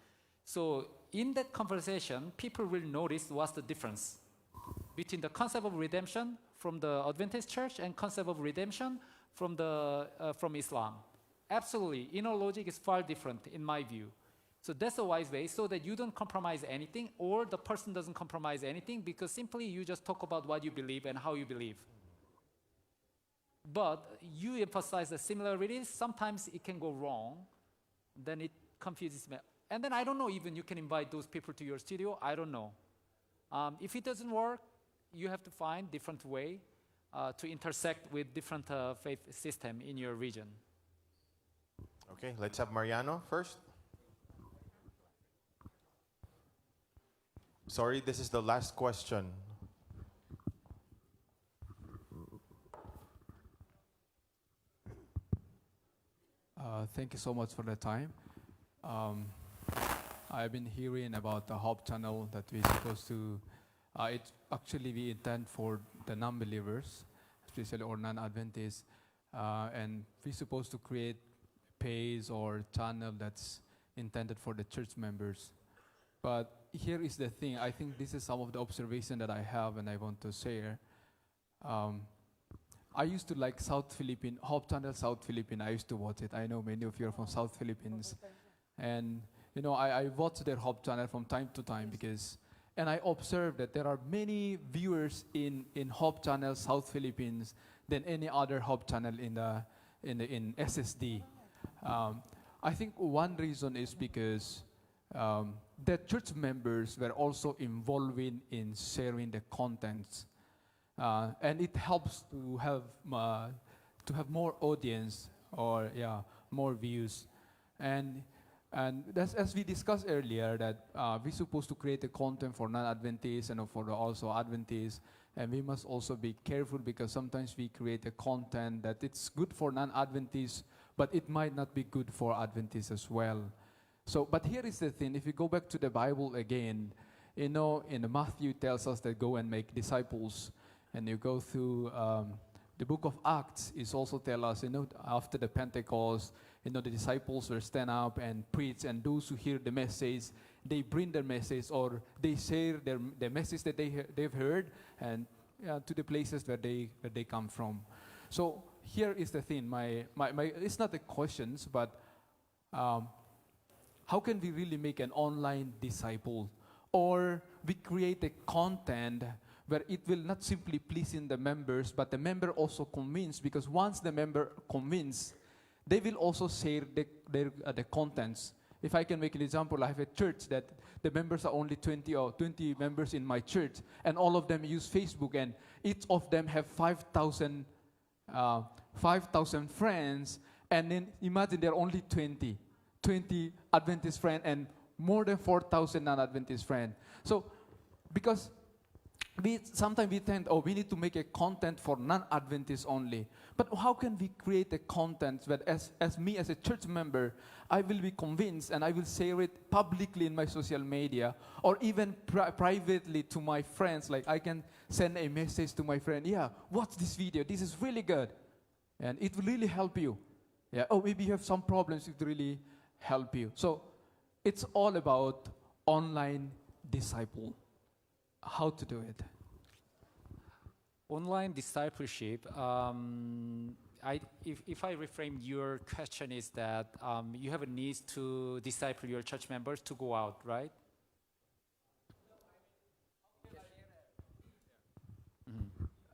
So in that conversation, people will notice what's the difference between the concept of redemption from the Adventist church and concept of redemption from Islam. Absolutely, inner logic is far different in my view. So that's a wise way, so that you don't compromise anything, or the person doesn't compromise anything, because simply you just talk about what you believe and how you believe. But you emphasize the similarities. Sometimes it can go wrong. Then it confuses me. And then I don't know, even you can invite those people to your studio. I don't know. If it doesn't work, you have to find different way to intersect with different faith system in your region. Okay, let's have Mariano first. Sorry, this is the last question. Thank you so much for the time. I've been hearing about the Hope Channel that we're supposed to, it actually we intend for the non-believers, especially or non-Adventists, and we're supposed to create page or channel that's intended for the church members. But here is the thing, I think this is some of the observation that I have and I want to share. I used to like South Philippine, Hope Channel South Philippine, I used to watch it. I know many of you are from South Philippines. And you know, I watch their Hope Channel from time to time and I observed that there are many viewers in Hope Channel South Philippines than any other Hope Channel in SSD. I think one reason is because the church members were also involved in sharing the contents. And it helps to have more audience or more views, and that's, as we discussed earlier, that we're supposed to create the content for non-Adventists and for also Adventists, and we must also be careful because sometimes we create a content that it's good for non-Adventists, but it might not be good for Adventists as well. So, but here is the thing: if you go back to the Bible again, you know, in Matthew tells us that go and make disciples. And you go through the book of Acts, is also tell us, you know, after the Pentecost, you know, the disciples will stand up and preach, and those who hear the message, they bring their message or they share the message that they've heard and to the places where they come from. So here is the thing. My it's not the questions, but how can we really make an online disciple, or we create a content where it will not simply please in the members, but the member also convince, because once the member convince, they will also share the contents. If I can make an example, I have a church that the members are only 20 members in my church, and all of them use Facebook, and each of them have 5,000 friends, and then imagine there are only 20 Adventist friends and more than 4,000 non-Adventist friends. So, because sometimes we think, we need to make a content for non-Adventists only. But how can we create a content that as me as a church member, I will be convinced and I will share it publicly in my social media, or even privately to my friends. Like I can send a message to my friend, watch this video, this is really good. And it will really help you. Maybe you have some problems, it will really help you. So it's all about online disciple. How to do it? Online discipleship, if I reframe your question, is that you have a need to disciple your church members to go out, right?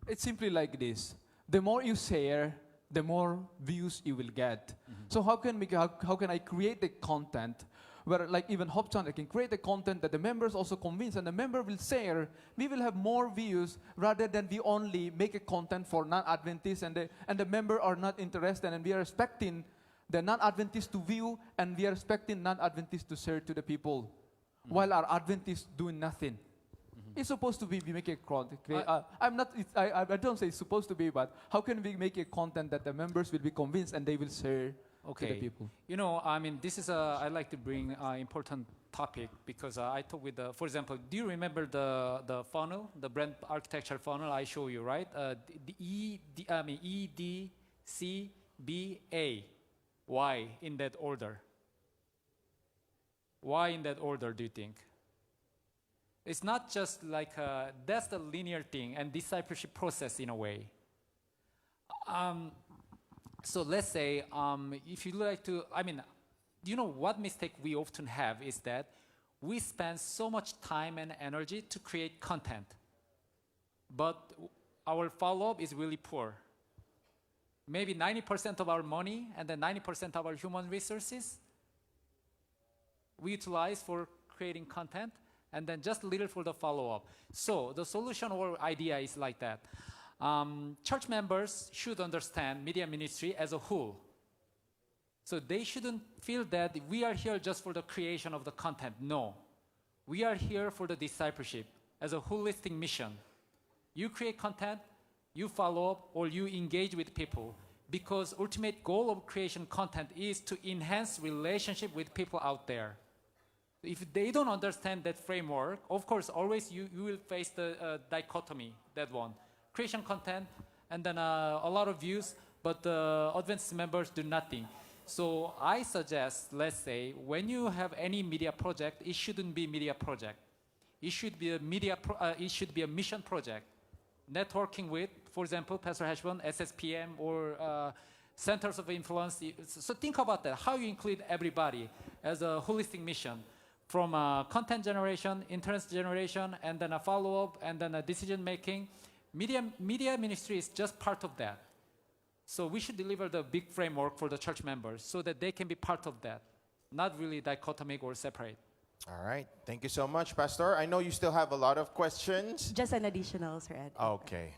It's simply like this. the more you share, the more views you will get. So how can I create the content where, like, even Hope Channel can create the content that the members also convince and the member will share? We will have more views rather than we only make a content for non-Adventists and the member are not interested, and we are expecting the non-Adventists to view and we are expecting non-Adventists to share to the people while our Adventists doing nothing. It's supposed to be we make a content. I don't say it's supposed to be, but how can we make a content that the members will be convinced and they will share to the people? You know, I mean, this is I like to bring an important topic because I talk with for example, do you remember the funnel, the brand architecture funnel I show you, right? The E, D, C, B, A. Why in that order? Why in that order, do you think? It's not just like that's the linear thing and discipleship process in a way. So let's say if you like to, I mean, you know what mistake we often have is that we spend so much time and energy to create content, but our follow-up is really poor. Maybe 90% of our money and then 90% of our human resources we utilize for creating content, and then just a little for the follow-up. So the solution or idea is like that. Church members should understand media ministry as a whole. So they shouldn't feel that we are here just for the creation of the content. No. We are here for the discipleship as a holistic mission. You create content, you follow up, or you engage with people, because ultimate goal of creation content is to enhance relationship with people out there. If they don't understand that framework, of course, always you will face the dichotomy, that one. Creation content, and then a lot of views, but the Adventist members do nothing. So I suggest, let's say, when you have any media project, it shouldn't be media project. It should be a mission project. Networking with, for example, Pastor Heshbon, SSPM, or centers of influence. So think about that, how you include everybody as a holistic mission. From content generation, interest generation, and then a follow-up, and then a decision making. Media ministry is just part of that. So we should deliver the big framework for the church members so that they can be part of that, not really dichotomic or separate. All right. Thank you so much, Pastor. I know you still have a lot of questions. Just an additional, Sir Ed. Okay.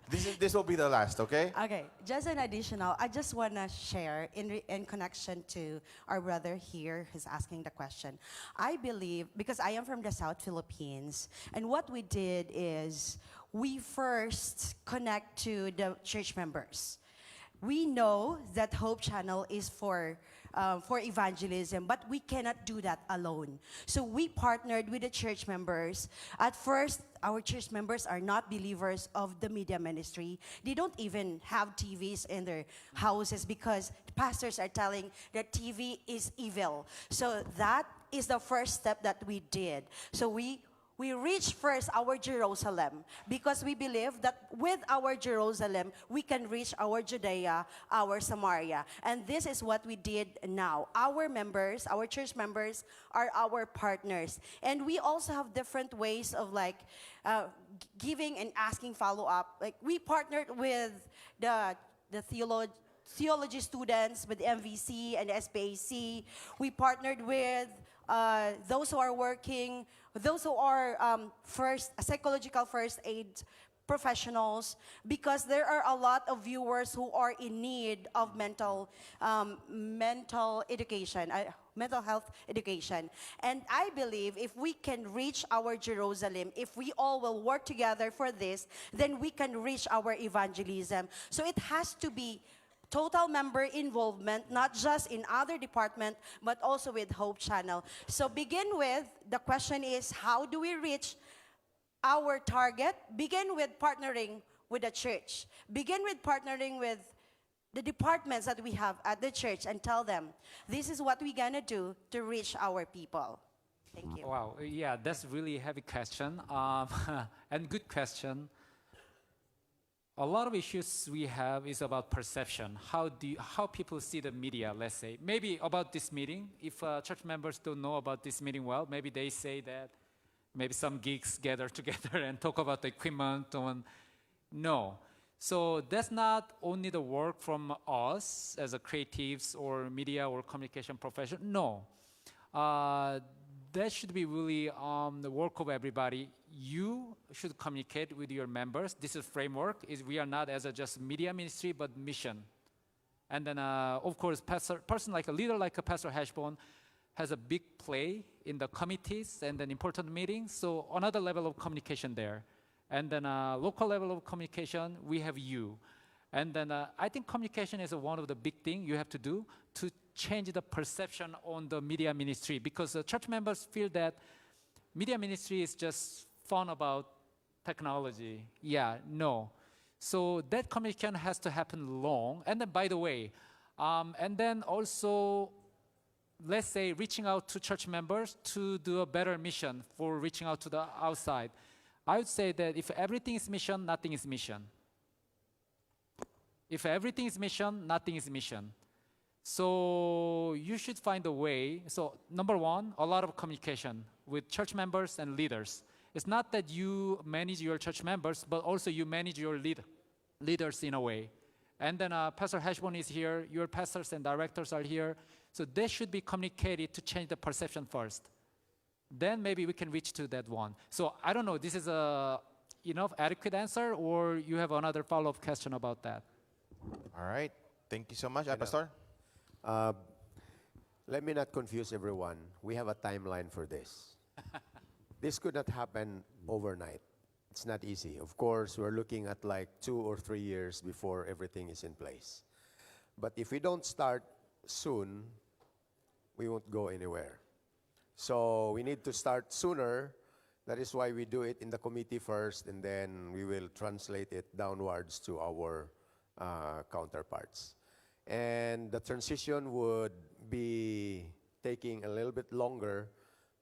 This will be the last, okay? Okay, just an additional. I just want to share in connection to our brother here who's asking the question. I believe, because I am from the South Philippines, and what we did is we first connect to the church members. We know that Hope Channel is for evangelism, but we cannot do that alone. So we partnered with the church members. At first, our church members are not believers of the media ministry. They don't even have TVs in their houses because the pastors are telling that TV is evil. So that is the first step that we did. So we reach first our Jerusalem because we believe that with our Jerusalem, we can reach our Judea, our Samaria. And this is what we did now. Our members, our church members, are our partners. And we also have different ways of giving and asking follow-up. Like we partnered with the theology students, with MVC and SPAC. We partnered with those who are working, those who are psychological first aid professionals, because there are a lot of viewers who are in need of mental education, mental health education. And I believe if we can reach our Jerusalem, if we all will work together for this, then we can reach our evangelism. So it has to be total member involvement, not just in other department, but also with Hope Channel. So begin with, the question is, how do we reach our target? Begin with partnering with the church. Begin with partnering with the departments that we have at the church and tell them, this is what we're gonna do to reach our people. Thank you. Wow, yeah, that's really a heavy question, and good question. A lot of issues we have is about perception. How people see the media, let's say. Maybe about this meeting, if church members don't know about this meeting well, maybe they say that maybe some geeks gather together and talk about the equipment. No. So that's not only the work from us as a creatives or media or communication professional. No, that should be really the work of everybody. You should communicate with your members. This is framework. We are not as a just media ministry, but mission. And then, of course, person like a leader like a Pastor Hashbone has a big play in the committees and then important meetings. So another level of communication there. And then local level of communication, we have you. And then I think communication is one of the big things you have to do to change the perception on the media ministry, because church members feel that media ministry is just fun about technology. Yeah, no. So that communication has to happen long. And then, by the way, and then also, let's say, reaching out to church members to do a better mission for reaching out to the outside. I would say that if everything is mission, nothing is mission. If everything is mission, nothing is mission. So you should find a way. So number one, a lot of communication with church members and leaders. It's not that you manage your church members, but also you manage your leaders in a way. And then Pastor Hashbone is here, your pastors and directors are here. So they should be communicated to change the perception first. Then maybe we can reach to that one. So I don't know, this is a enough adequate answer, or you have another follow-up question about that? All right. Thank you so much, Pastor. Let me not confuse everyone. We have a timeline for this. This could not happen overnight. It's not easy. Of course, we're looking at like 2 or 3 years before everything is in place. But if we don't start soon, we won't go anywhere. So we need to start sooner. That is why we do it in the committee first, and then we will translate it downwards to our counterparts. And the transition would be taking a little bit longer,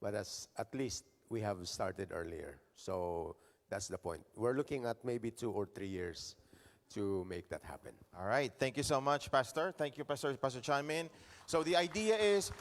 but at least we have started earlier. So that's the point. We're looking at maybe 2 or 3 years to make that happen. All right. Thank you so much, Pastor. Thank you, Pastor Chanmin. So the idea is